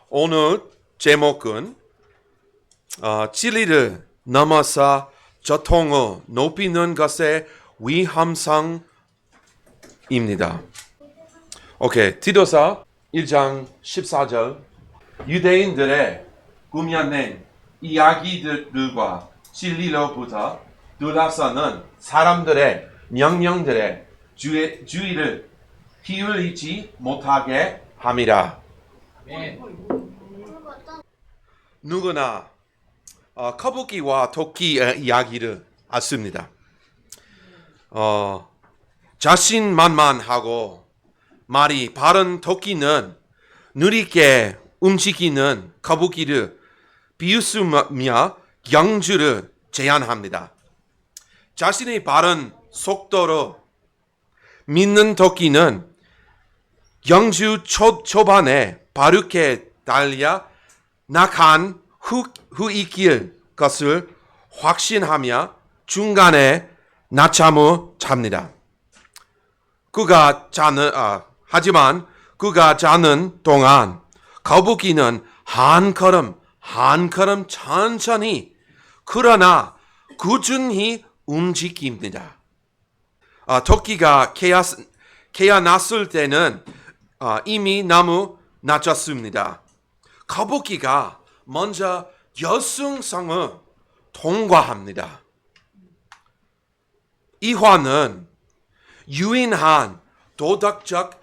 오늘 제목은 진리를 넘어서 저통을 높이는 것의 위험성입니다. 오케이, 디도서 1장 14절. 유대인들의 꾸며낸 이야기들과 진리로부터 둘러싸는 사람들의 명령들의 주의를 기울이지 못하게 함이라. 누구나 거북이와 토끼의 이야기를 아십니다. 자신만만하고 말이 바른 토끼는 느리게 움직이는 거북이를 비웃으며 경주를 제안합니다. 자신의 바른 속도로 믿는 토끼는 경주 초반에 바르게 달려 낙한 후이길 것을 확신하며 중간에 낮잠을 잡니다. 하지만 그가 자는 동안 거북이는 한 걸음 천천히 그러나 꾸준히 움직입니다. 토끼가 깨어났을 때는 이미 너무 낮았습니다. 거북이가 먼저 결승선을 통과합니다. 이 화는 유인한 도덕적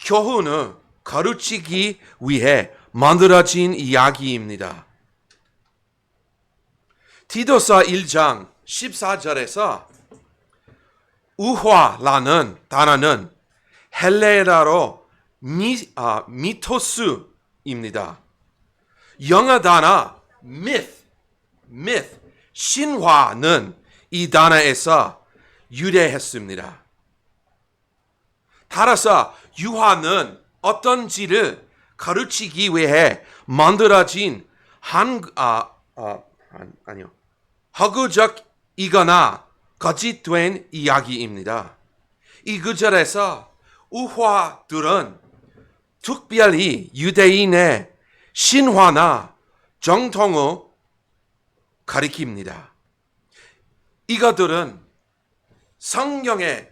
교훈을 가르치기 위해 만들어진 이야기입니다. 디도서 1장 14절에서 우화라는 단어는 헬레나로 미토스입니다. 영어 단어 myth, 신화는 이 단어에서 유래했습니다. 따라서 유화는 어떤지를 가르치기 위해 만들어진 허구적이거나 거짓된 이야기입니다. 이 구절에서 우화들은 특별히 유대인의 신화나 정통을 가리킵니다. 이것들은 성경에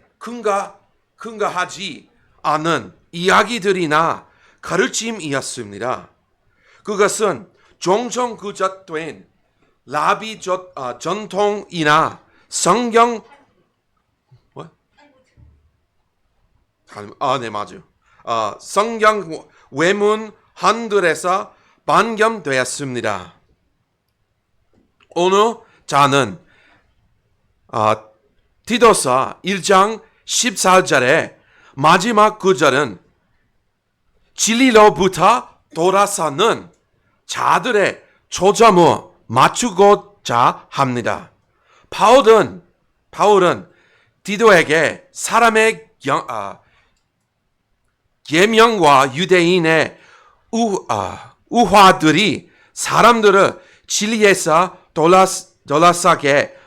근거하지 않은 이야기들이나 가르침이었습니다. 그것은 종종 구적된 라비 전통이나 성경 성경 외문 한글에서 반영되었습니다. 오늘 저는 디도서 1장 14절의 마지막 구절은 진리로부터 돌아서는 자들의 초점을 맞추고자 합니다. 바울은 디도에게 사람의 계명과 유대인의 우화들이 사람들을 진리에서 돌아서게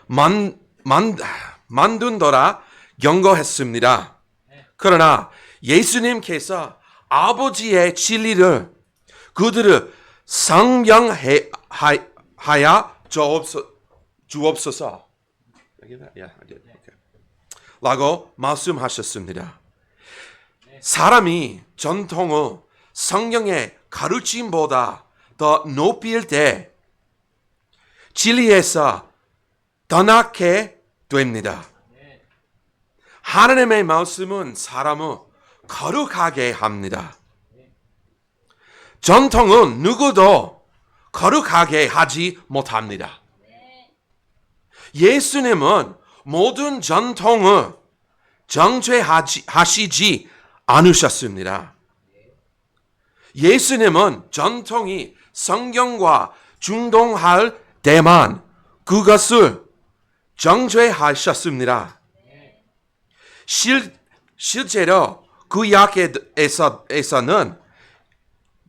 만든더라 경고했습니다. 그러나 예수님께서 아버지의 진리를 그들을 성경하여 주옵소서 라고 말씀하셨습니다. 사람이 전통을 성경의 가르침보다 더 높일 때 진리에서 떠나게 됩니다. 하나님의 말씀은 사람을 거룩하게 합니다. 전통은 누구도 거룩하게 하지 못합니다. 예수님은 모든 전통을 정죄하시지 않으셨습니다. 예수님은 전통이 성경과 중동할 때만 그것을 정죄하셨습니다. 실제로 그 약에서는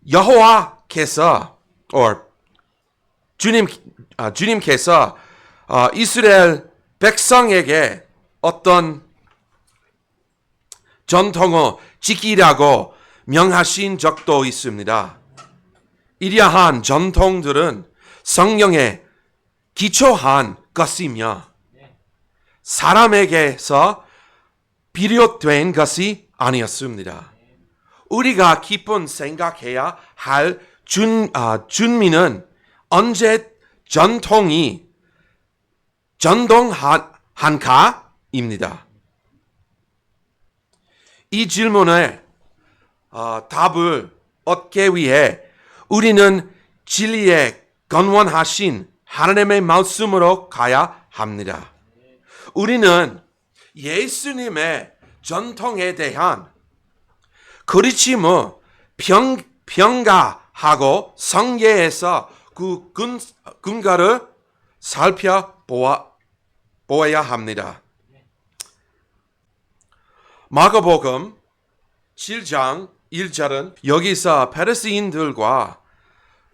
여호와께서 주님께서 이스라엘 백성에게 어떤 전통을 지키라고 명하신 적도 있습니다. 이러한 전통들은 성경에 기초한 것이며 사람에게서 비롯된 것이 아니었습니다. 우리가 깊은 생각해야 할 준미는 언제 전통이 전동한가입니다. 이 질문에 답을 얻기 위해 우리는 진리에 근원하신 하나님의 말씀으로 가야 합니다. 우리는 예수님의 전통에 대한 가르침을 평가하고 성경에서 그 근거를 살펴보아야 합니다. 마가복음 7장 1절은 여기서 바리새인들과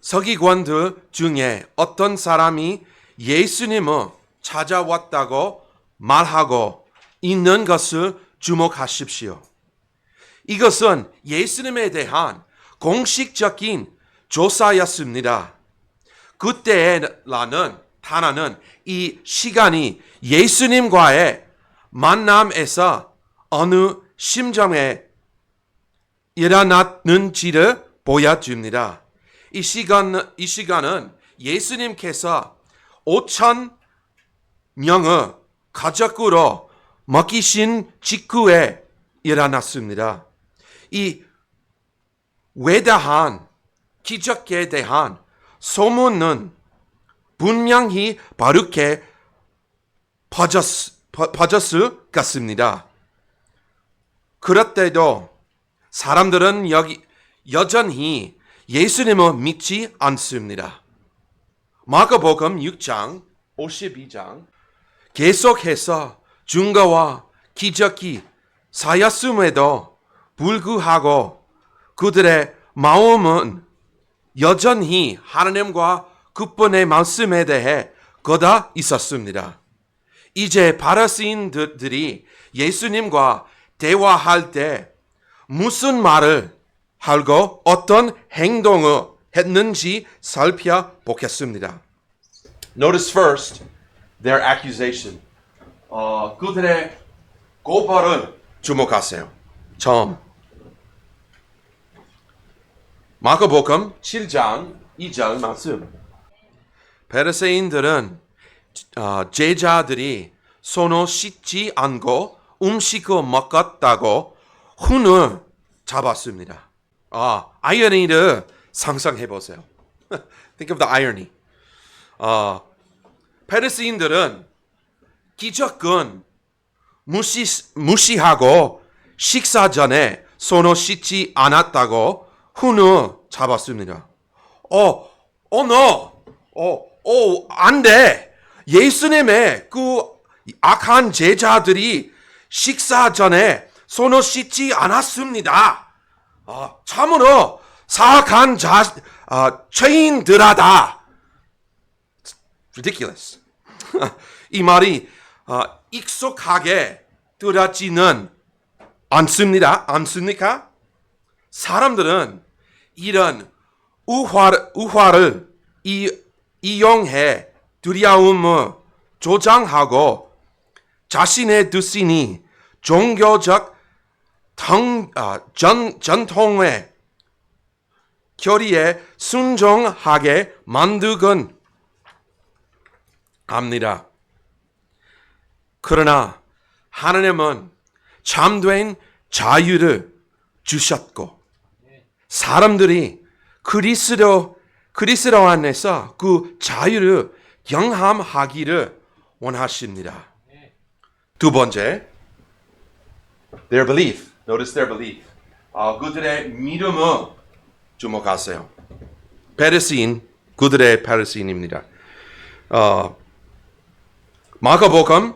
서기관들 중에 어떤 사람이 예수님을 찾아왔다고 말하고 있는 것을 주목하십시오. 이것은 예수님에 대한 공식적인 조사였습니다. 그때라는 단어는 이 시간이 예수님과의 만남에서 어느 심정에 일어났는지를 보여줍니다. 이 시간은 예수님께서 5천 명을 가족으로 먹이신 직후에 일어났습니다. 이 외다한 기적에 대한 소문은 분명히 바르게 퍼졌을 것입니다. 그렇대도 사람들은 여전히 예수님을 믿지 않습니다. 마가복음 6장 52장 계속해서 증거와 기적이 쌓였음에도 불구하고 그들의 마음은 여전히 하나님과 그분의 말씀에 대해 거다 있었습니다. 이제 바리새인들이 예수님과 대화할 때 무슨 말을 하고 어떤 행동을 했는지 살펴보겠습니다. Notice first their accusation. 그들의 고발을 주목하세요. 처음 마가복음 7장 2절 말씀. 바리새인들은 제자들이 손을 씻지 않고 음식을 먹었다고 훈을 잡았습니다. 아이러니를 상상해 보세요. Think of the irony. 바리새인들은 기적은 무시하고 식사 전에 손을 씻지 않았다고 훈을 잡았습니다. 안 돼. 예수님의 그 악한 제자들이 식사 전에 손을 씻지 않았습니다. 참으로 사악한 죄인들하다. Ridiculous. 이 말이 익숙하게 들어지는 않습니까? 사람들은 이런 우화를 이용해 두려움을 조장하고 자신의 뜻이니 종교적 전통의 교리에 순종하게 만들곤 합니다. 그러나 하나님은 참된 자유를 주셨고 사람들이 그리스도 안에서 그 자유를 경험하기를 원하십니다. 두 번째, their belief. Notice their belief. 그들의 믿음을 주목하세요. 그들의 바리새인입니다. 마가복음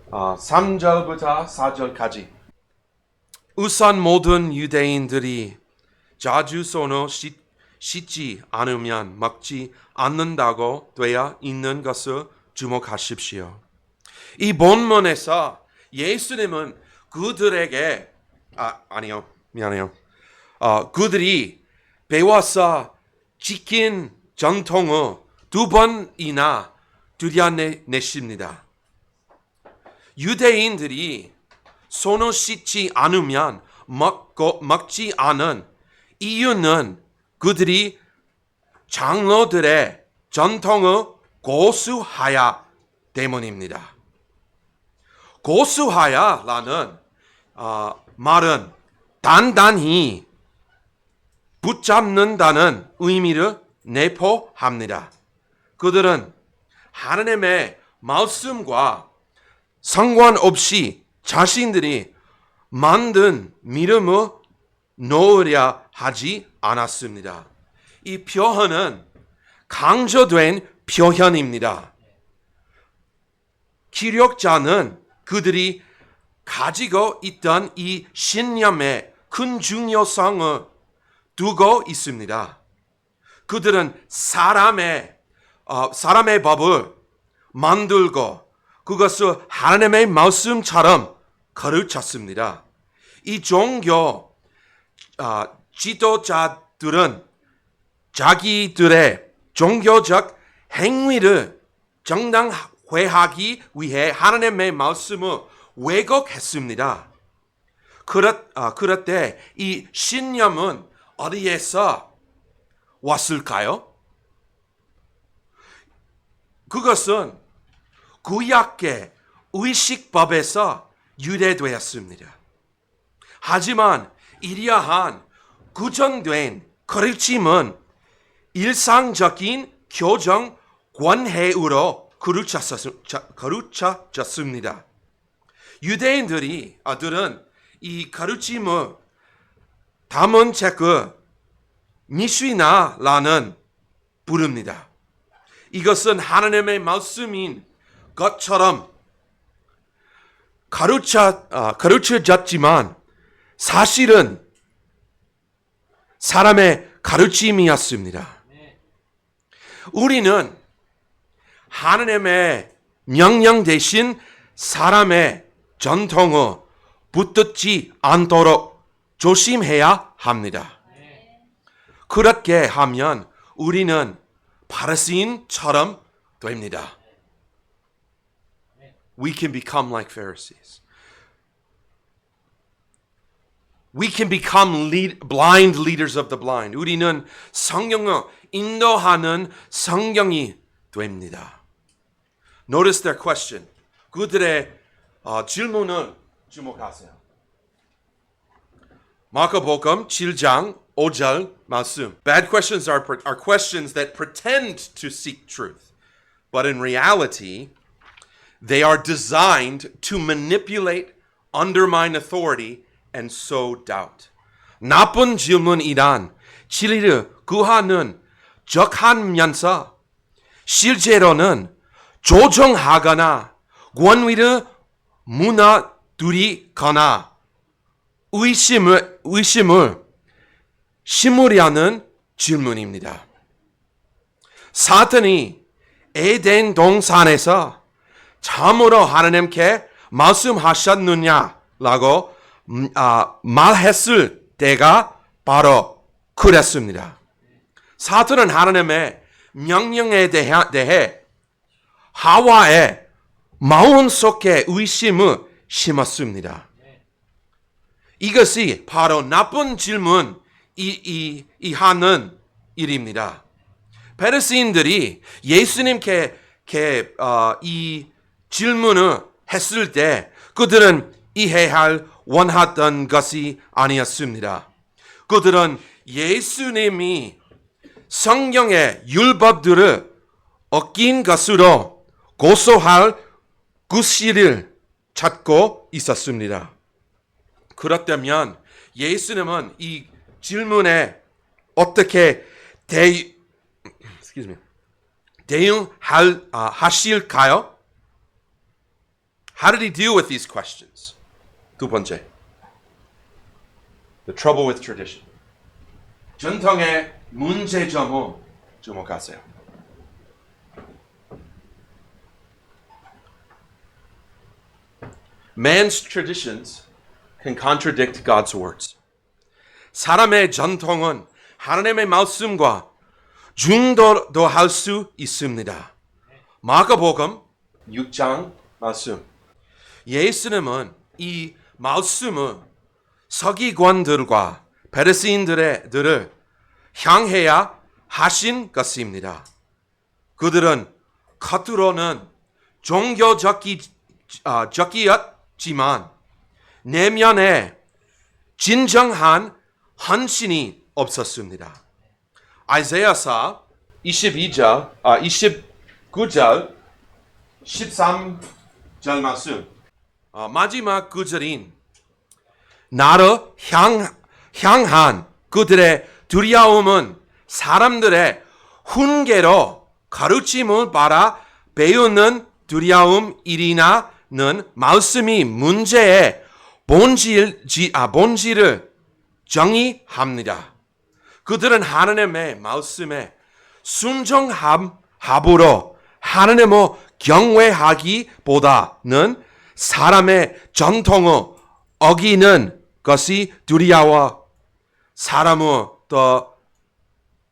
3절부터 4절까지. 우선 모든 유대인들이 자주 손을 씻지 않으면 먹지 않는다고 되어 있는 것을 주목하십시오. 이 본문에서 예수님은 그들에게 미안해요. 그들이 배워서 지킨 전통을 2번이나 들여내십니다. 유대인들이 손을 씻지 않으면 먹지 않은 이유는 그들이 장로들의 전통을 고수하야 때문입니다. 고수하야라는 말은 단단히 붙잡는다는 의미를 내포합니다. 그들은 하나님의 말씀과 상관없이 자신들이 만든 믿음을 놓으려 하지 않았습니다. 이 표현은 강조된 표현입니다. 기록자는 그들이 가지고 있던 이 신념의 큰 중요성을 두고 있습니다. 그들은 사람의 법을 만들고 그것을 하나님의 말씀처럼 가르쳤습니다. 이 종교 지도자들은 자기들의 종교적 행위를 정당화하기 위해 하나님의 말씀을 왜곡했습니다. 그럴 때 이 신념은 어디에서 왔을까요? 그것은 구약의 의식법에서 유래되었습니다. 하지만 이러한 구전된 가르침은 일상적인 교정 관행으로 가르쳐졌습니다. 유대인들은 이 가르침을 담은 책을 미시나라는 부릅니다. 이것은 하나님의 말씀인 것처럼 가르쳐졌지만 사실은 사람의 가르침이었습니다. 우리는 하나님의 명령 대신 사람의 전통을 붙들지 않도록 조심해야 합니다. 그렇게 하면 우리는 바리새인처럼 됩니다. We can become like Pharisees. We can become blind leaders of the blind. 우리는 성령을 인도하는 성경이 됩니다. Notice their question. 그들의 질문을 주목하세요. 마가복음 7장 5절 말씀. Bad questions are questions that pretend to seek truth, but in reality, they are designed to manipulate, undermine authority, and sow doubt. 나쁜 질문이란 진리를 구하는 척하면서 실제로는 조종하거나 권위를 무너뜨리거나 의심을 심으려는 질문입니다. 사탄이 에덴 동산에서 참으로 하나님께 말씀하셨느냐라고 말했을 때가 바로 그랬습니다. 사탄은 하나님의 명령에 대해 하와의 마음속에 의심을 심었습니다. 이것이 바로 나쁜 질문이 하는 일입니다. 바리새인들이 예수님께 이 질문을 했을 때 그들은 이해할 원하던 것이 아니었습니다. 그들은 예수님이 성경의 율법들을 어긴 것으로 고소할 구실을 찾고 있었습니다. 그렇다면 예수님은 이 질문에 어떻게 대응하실까요? How did he deal with these questions? 두 번째, the trouble with tradition. 전통의 문제점을 주목하세요. Man's traditions can contradict God's words. 사람의 전통은 하나님의 말씀과 중도할 수 있습니다. 마가복음 6장 말씀. 예수님은 이 말씀을 서기관들과 바리새인들을 향해야 하신 것입니다. 그들은 겉으로는 종교적이었지만 내면에 진정한 헌신이 없었습니다. 이사야서 29절 13절 말씀. 마지막 구절인 나를 향한 그들의 두려움은 사람들의 훈계로 가르침을 받아 배우는 두려움이라는 말씀이 문제의 본질을 정의합니다. 그들은 하나님의 말씀에 순종함으로 하나님을 경외하기보다는 사람의 전통을 어기는 것이 두려워 사람을 더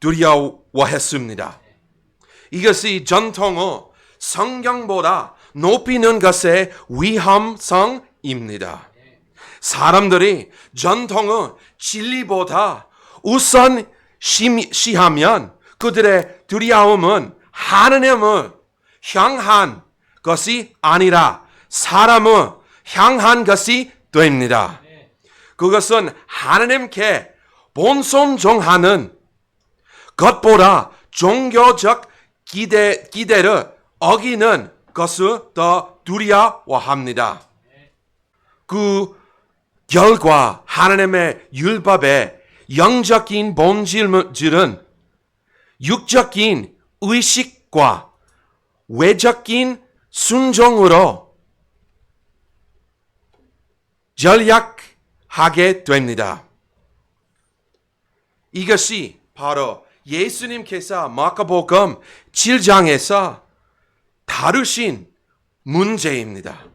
두려워했습니다. 이것이 전통을 성경보다 높이는 것의 위험성입니다. 사람들이 전통을 진리보다 우선시하면 그들의 두려움은 하나님을 향한 것이 아니라 사람을 향한 것이 됩니다. 그것은 하나님께 본순종하는 것보다 종교적 기대를 어기는 것을 더 두려워합니다. 그 결과 하나님의 율법의 영적인 본질은 육적인 의식과 외적인 순종으로 전략하게 됩니다. 이것이 바로 예수님께서 마가복음 7장에서 다루신 문제입니다.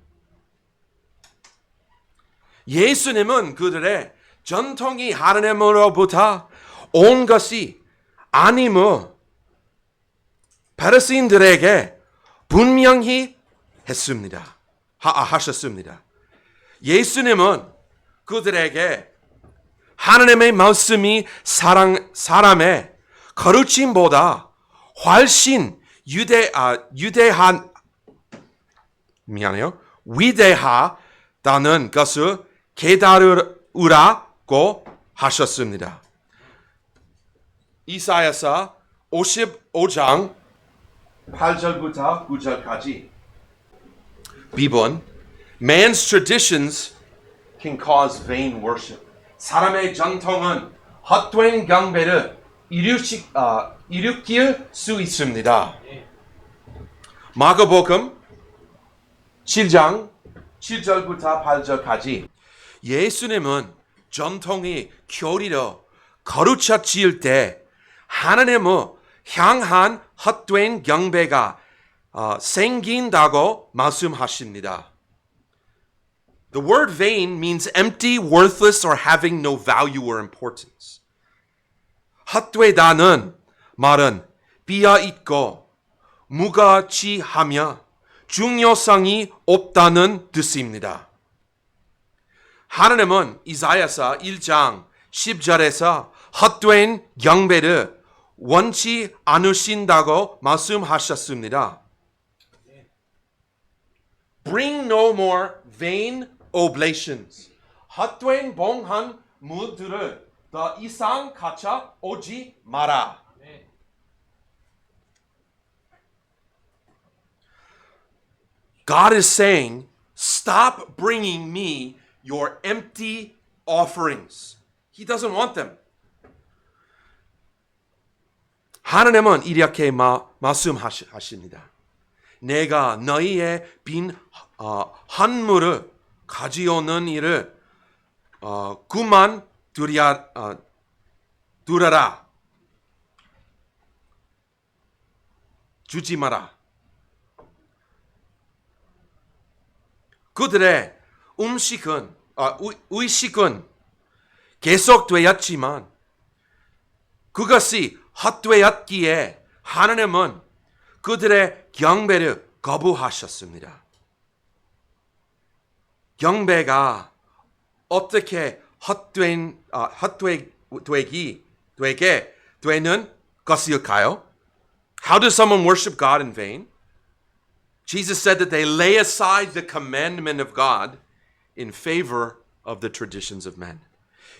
예수님은 그들의 전통이 하나님으로부터 온 것이 아님을 바리새인들에게 분명히 하셨습니다. 예수님은 그들에게 하나님의 말씀이 사람의 가르침보다 훨씬 위대하다는 것을 깨달으라고 하셨습니다. 이사야서 55장 8절부터 9절까지. 비번 Man's traditions can cause vain worship. 사람의 전통은 헛된 경배를 일으킬 수 있습니다. 마가복음 7장 7절부터 8절까지. 예수님은 전통이 교리로 가르쳐질 때 하나님을 향한 헛된 경배가 생긴다고 말씀하십니다. The word vain means empty, worthless, or having no value or importance. 헛되다는 말은 비어있고 무가치하며 중요성이 없다는 뜻입니다. 하나님은 이사야서 1장 10절에서 헛된 경배를 원치 않으신다고 말씀하셨습니다. Bring no more vain oblations. 헛된 봉헌 물들을 더 이상 가져 오지 마라. God is saying, stop bringing me your empty offerings. He doesn't want them. 하나님은 이렇게 말씀하십니다. 내가 너희의 빈 헌물을 가져오는 일을 그만 두라라. 주지 마라. 그들의 의식은 계속되었지만 그것이 헛되었기에 하나님은 그들의 경배를 거부하셨습니다. 경배가 어떻게 되게 되는 것일까요? How does someone worship God in vain? Jesus said that they lay aside the commandment of God in favor of the traditions of men.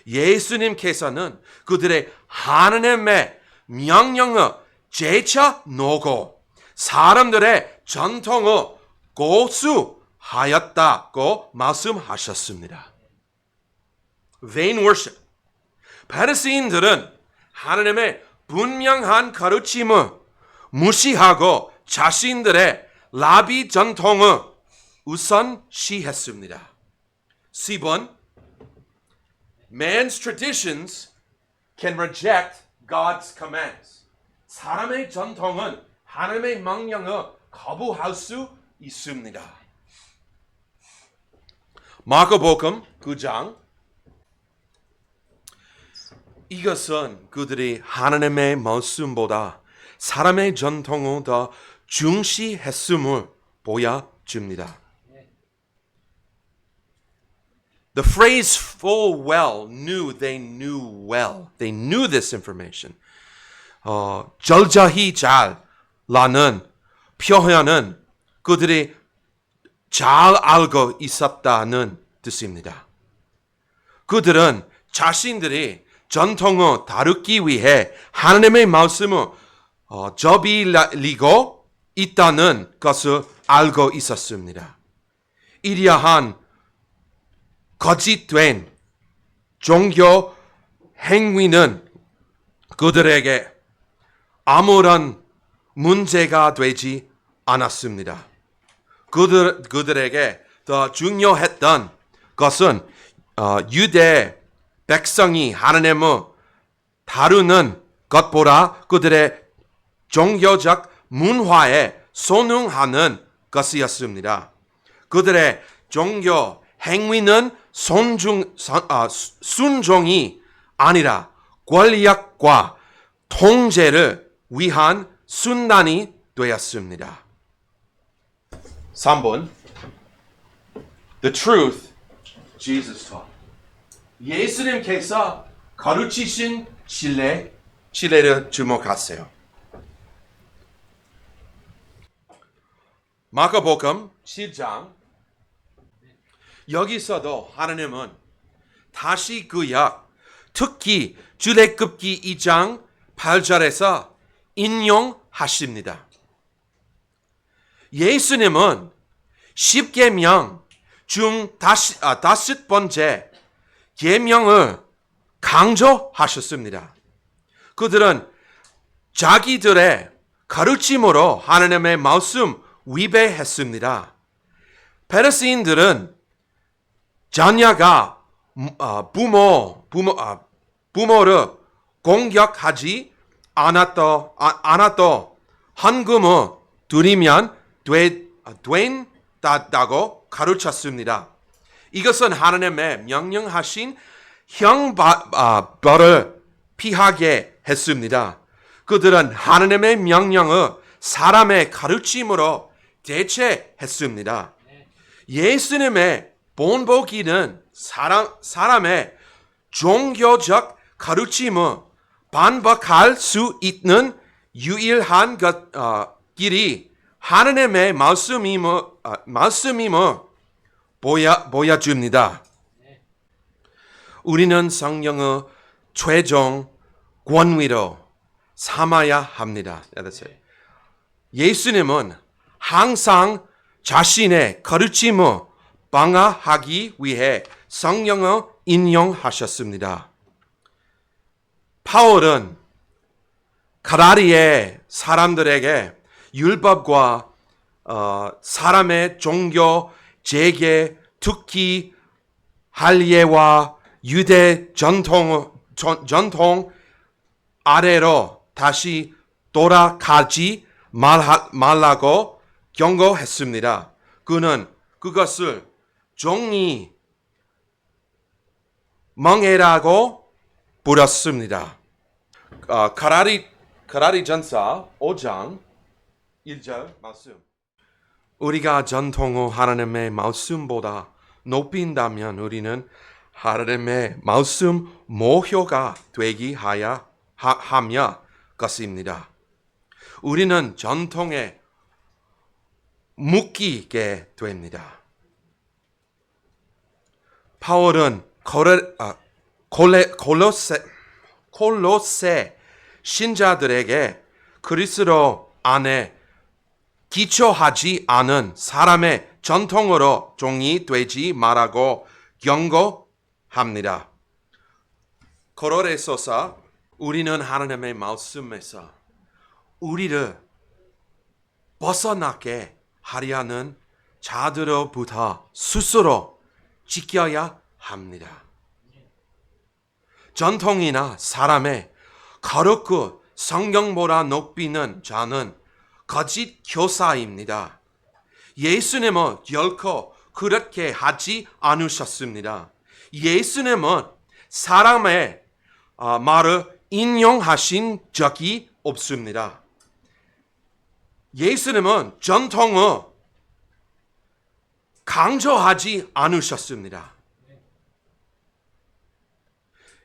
예수님께서는 그들의 하나님의 명령을 제쳐놓고 사람들의 전통을 고수하였다고 말씀하셨습니다. Vain worship. 바리새인들은 하나님의 분명한 가르침을 무시하고 자신들의 라비 전통을 우선시했습니다. 10번 Man's traditions can reject God's commands. 사람의 전통은 하나님의 명령을 거부할 수 있습니다. 마가복음 9장 이것은 그들이 하나님의 말씀보다 사람의 전통을 더 중시했음을 보여줍니다. The phrase full well knew they knew well. They knew this information. 절저히 잘라는 표현은 그들이 잘 알고 있었다는 뜻입니다. 그들은 자신들이 전통을 다루기 위해 하나님의 말씀을 저비리고 있다는 것을 알고 있었습니다. 이러한 거짓된 종교 행위는 그들에게 아무런 문제가 되지 않았습니다. 그들에게 더 중요했던 것은 유대 백성이 하나님을 다루는 것보다 그들의 종교적 문화에 순응하는 것이었습니다. 그들의 종교 행위는 순종이 아니라 권력과 통제를 위한 순단이 되었습니다. 3번 The truth Jesus taught. 예수님께서 가르치신 진리를 주목하세요. 마가복음 7장 여기서도 하나님은 다시 구약 특히 출애굽기 2장 8절에서 인용하십니다. 예수님은 10계명 중 5번째 계명을 강조하셨습니다. 그들은 자기들의 가르침으로 하나님의 말씀 위배했습니다. 바리새인들은 자녀가 부모를 공격하지 않아도 헌금을 드리면 된다고 가르쳤습니다. 이것은 하나님의 명령하신 형벌을 피하게 했습니다. 그들은 하나님의 명령을 사람의 가르침으로 대체했습니다. 예수님의 본보기는 사람의 종교적 가르침을 반박할 수 있는 유일한 길이 하나님의 말씀임을 보여줍니다. 우리는 성령의 최종 권위로 삼아야 합니다. 예수님은 항상 자신의 가르침을 방어하기 위해 성령을 인용하셨습니다. 바울은 가라리의 사람들에게 율법과 사람의 종교 재개, 특히 할례와 유대 전통 아래로 다시 돌아가지 말라고 경고했습니다. 그는 그것을 종이 멍해라고 부렸습니다. 가라리 전서 5장 1절 말씀. 우리가 전통의 하나님의 말씀보다 높인다면 우리는 하나님의 말씀 모효가 되기 하며 것입니다. 우리는 전통에 묶이게 됩니다. 바울은 콜로세 신자들에게 그리스도 안에 기초하지 않은 사람의 전통으로 종이되지 말라고 경고합니다. 고로레소서 우리는 하나님의 말씀에서 우리를 벗어나게 하려는 자들로부터 스스로 지켜야 합니다. 전통이나 사람의 거룩고 성경보다 높이는 자는 거짓 교사입니다. 예수님은 결코 그렇게 하지 않으셨습니다. 예수님은 사람의 말을 인용하신 적이 없습니다. 예수님은 전통을 강조하지 않으셨습니다.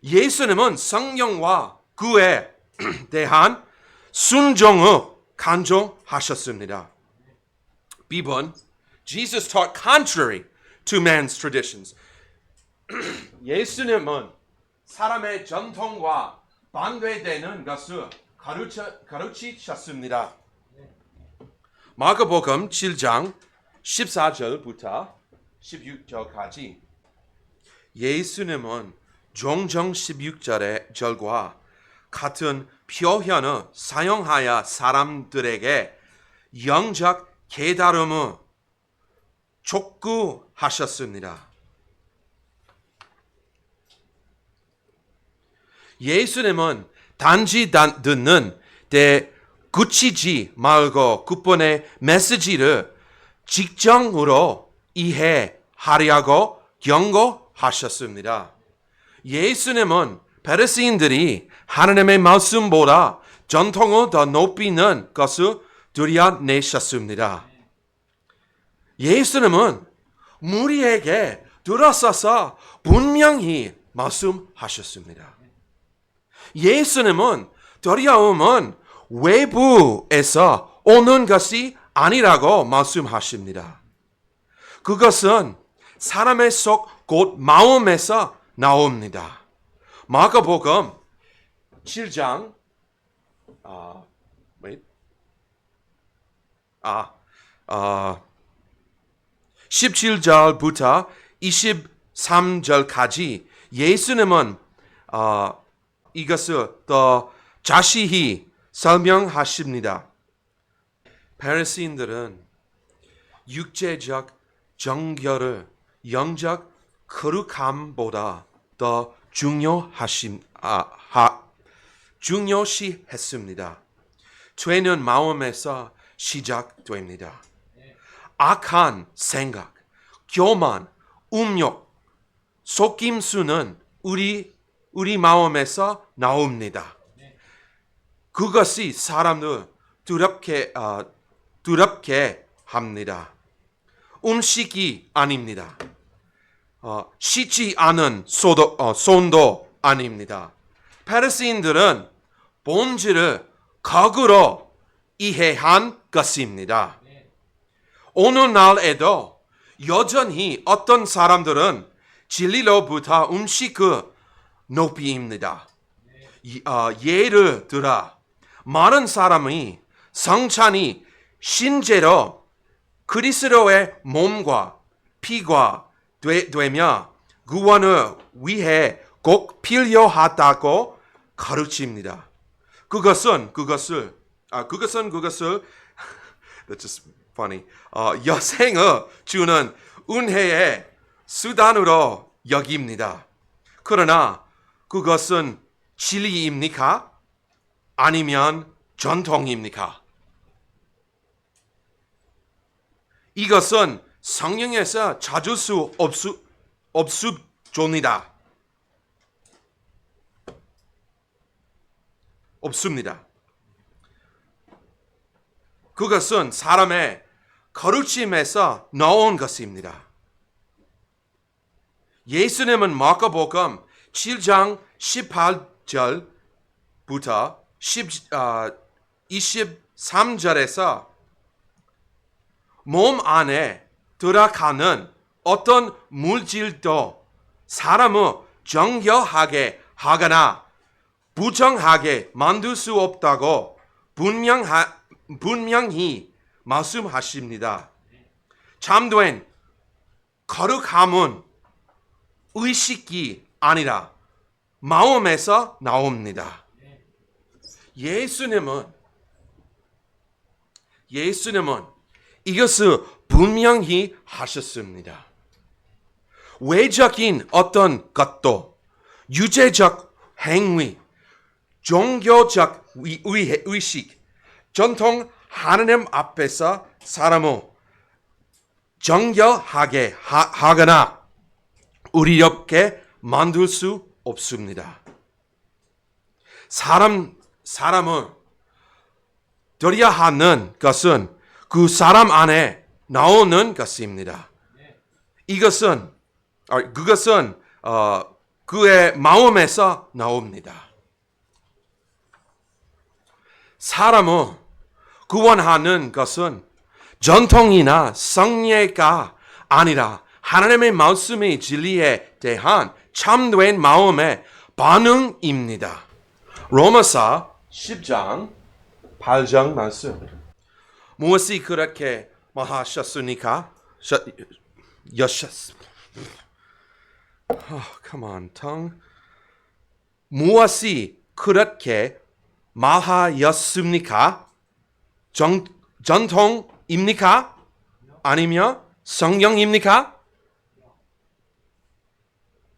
예수님은 성령과 그에 대한 순종을 강조하셨습니다. B번, Jesus taught contrary to man's traditions. 예수님은 사람의 전통과 반대되는 것을 가르치셨습니다. 마가복음 7장 14절부터 16절까지 예수님은 종종 16절과 같은 표현을 사용하여 사람들에게 영적 깨달음을 촉구하셨습니다. 예수님은 단지 듣는 데 그치지 말고 그분의 메시지를 직정으로 이해하려고 경고하셨습니다. 예수님은 바리새인들이 하나님의 말씀보다 전통을 더 높이는 것을 들여내셨습니다. 예수님은 무리에게 들어서서 분명히 말씀하셨습니다. 예수님은 두려움은 외부에서 오는 것이 아니라고 말씀하십니다. 그것은 사람의 속 곧 마음에서 나옵니다. 마가복음 7장 17절부터 23절까지 예수님은 이것을 더 자세히 설명하십니다. 바리새인들은 육체적 정결을 영적 거룩함보다 더 중요시했습니다. 죄는 마음에서 시작됩니다. 악한 생각, 교만, 음욕, 속임수는 우리 마음에서 나옵니다. 그것이 사람을 두렵게 합니다. 음식이 아닙니다. 씻지 않은 손도 아닙니다. 바리새인들은 본질을 거꾸로 이해한 것입니다. 오늘날에도 여전히 어떤 사람들은 진리로부터 음식을 높이입니다. 예를 들어 많은 사람이 성찬이 신제로 그리스도의 몸과 피가 되며 구원을 위해 꼭 필요하다고 가르칩니다. 그것을 that's just funny. 여생을 주는 은혜의 수단으로 여깁니다. 그러나 그것은 진리입니까? 아니면 전통입니까? 이것은 성경에서 찾을 수 없습니다. 없습니다. 그것은 사람의 가르침에서 나온 것입니다. 예수님은 마가복음 7장 18절부터 23절에서 몸 안에 들어가는 어떤 물질도 사람을 정결하게 하거나 부정하게 만들 수 없다고 분명히 말씀하십니다. 참된 거룩함은 의식이 아니라 마음에서 나옵니다. 예수님은 이것을 분명히 하셨습니다. 외적인 어떤 것도 유죄적 행위, 종교적 의식, 전통 하나님 앞에서 사람을 정결하게 하거나 의롭게 만들 수 없습니다. 사람은 드려야 하는 것은 그 사람 안에 나오는 것입니다. 그것은 그의 마음에서 나옵니다. 사람을 구원하는 것은 전통이나 성례가 아니라 하나님의 말씀의 진리에 대한 참된 마음의 반응입니다. 로마서 10장 8장 말씀. 무엇이 그렇게 말하셨습니까? Come on, tongue. 무엇이 그렇게 말하였습니까? 전통입니까? 아니면 성경입니까?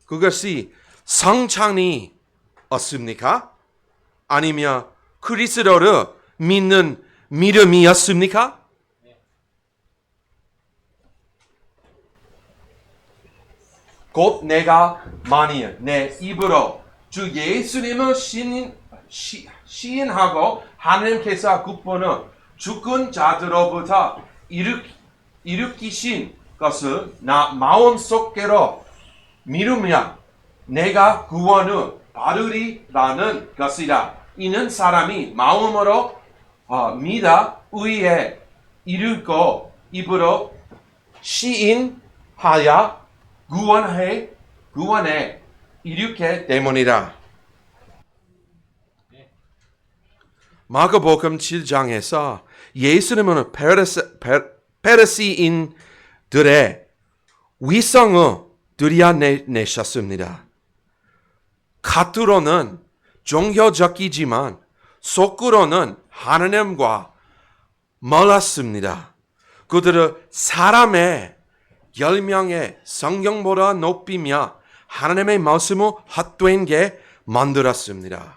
그것이 성찬이었습니까? 아니면 그리스도를 믿는 믿음이었습니까? 곧 내가 만일 내 입으로 주 예수님을 시인하고 하나님께서 그분을 죽은 자들로부터 일으키신 것을 나 마음속으로 믿으면 내가 구원을 받으리라는 것이라. 이는 사람이 마음으로 믿어 의에 이르고 입으로 시인하여 구원에 이르게 때문이라. 마가복음 7장에서 예수님은 페리시인들의 위성을 들여내셨습니다. 겉으로는 종교적이지만 속으로는 하나님과 멀었습니다. 그들은 사람의 열명의 성경보다 높이며 하나님의 말씀을 헛된 게 만들었습니다.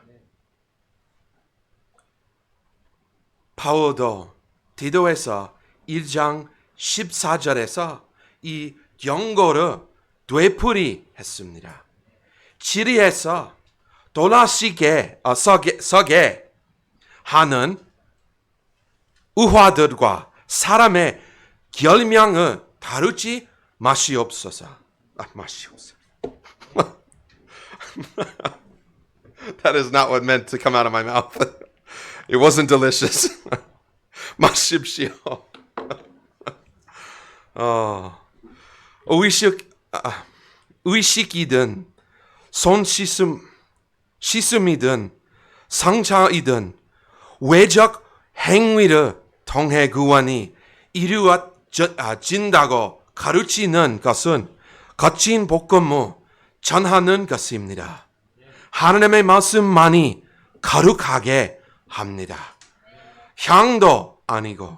바울도 디도에서 1장 14절에서 이 경고를 되풀이했습니다. 지리에서 돌아서게 하는 의화들과 사람의 결명을 다루지 마시옵소서. That is not what meant to come out of my mouth. It wasn't delicious. 마십시오. 의식이든 손 씻음이든 상처이든 외적 행위를 통해 구원이 이루어진다고 가르치는 것은 거친 복음을 전하는 것입니다. 하나님의 말씀만이 거룩하게 합니다. 향도 아니고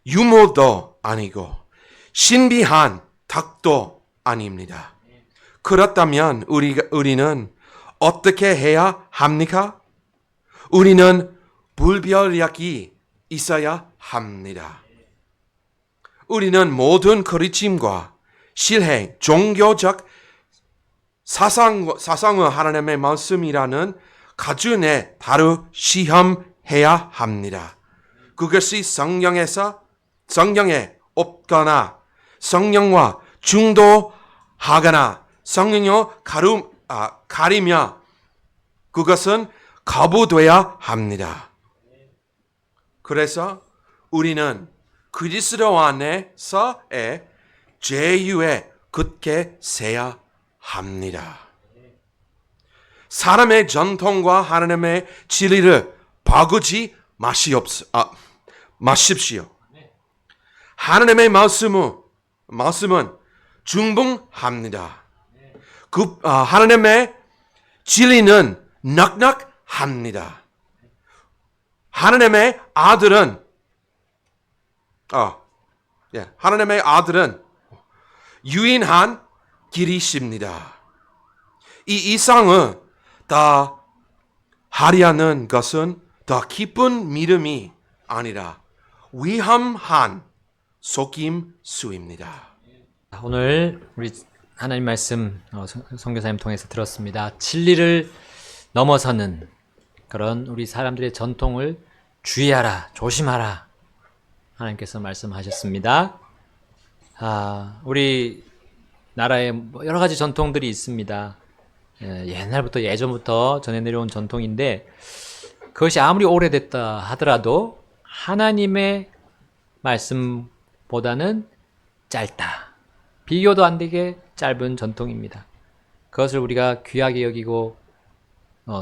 유모도 아니고 신비한 덕도 아닙니다. 그렇다면 우리는 어떻게 해야 합니까? 우리는 분별력이 있어야 합니다. 우리는 모든 가르침과 실행, 종교적 사상을 하나님의 말씀이라는 가중에 바로 시험해야 합니다. 그것이 성경에 없거나 성령과 중도하거나 성령을 가리며 그것은 거부돼야 합니다. 그래서 우리는 그리스도 안에서의 자유에 굳게 서야 합니다. 사람의 전통과 하나님의 진리를 바꾸지 마십시오. 하나님의 말씀은 충분합니다. 하나님의 진리는 넉넉합니다. 하나님의 아들은 유인한 길이십니다. 이 이상을 다 하려는 것은 더 기쁜 믿음이 아니라 위험한 속임수입니다. 오늘 우리 하나님 말씀 선교사님 통해서 들었습니다. 진리를 넘어서는 그런 우리 사람들의 전통을 주의하라, 조심하라 하나님께서 말씀하셨습니다. 우리 나라에 여러 가지 전통들이 있습니다. 옛날부터 예전부터 전해 내려온 전통인데 그것이 아무리 오래됐다 하더라도 하나님의 말씀보다는 짧다. 비교도 안 되게 짧은 전통입니다. 그것을 우리가 귀하게 여기고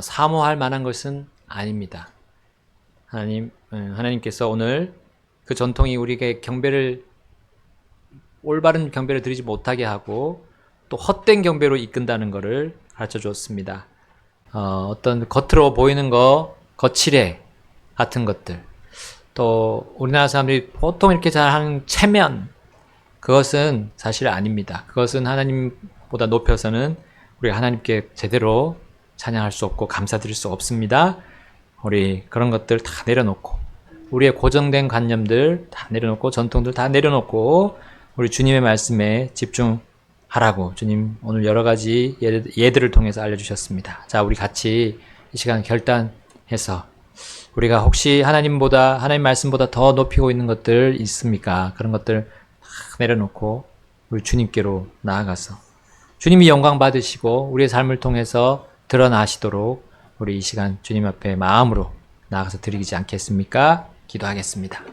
사모할 만한 것은 아닙니다. 하나님께서 오늘 그 전통이 우리에게 올바른 경배를 드리지 못하게 하고 또 헛된 경배로 이끈다는 것을 가르쳐 주었습니다. 어떤 겉으로 보이는 거칠해 같은 것들, 또 우리나라 사람들이 보통 이렇게 잘하는 체면, 그것은 사실 아닙니다. 그것은 하나님보다 높여서는 우리가 하나님께 제대로 찬양할 수 없고 감사드릴 수 없습니다. 우리 그런 것들 다 내려놓고 우리의 고정된 관념들 다 내려놓고 전통들 다 내려놓고 우리 주님의 말씀에 집중하라고 주님 오늘 여러 가지 예들을 통해서 알려주셨습니다. 자, 우리 같이 이 시간 결단해서 우리가 혹시 하나님 말씀보다 더 높이고 있는 것들 있습니까? 그런 것들 다 내려놓고 우리 주님께로 나아가서 주님이 영광 받으시고 우리의 삶을 통해서 드러나시도록 우리 이 시간 주님 앞에 마음으로 나아가서 드리지 않겠습니까? 기도하겠습니다.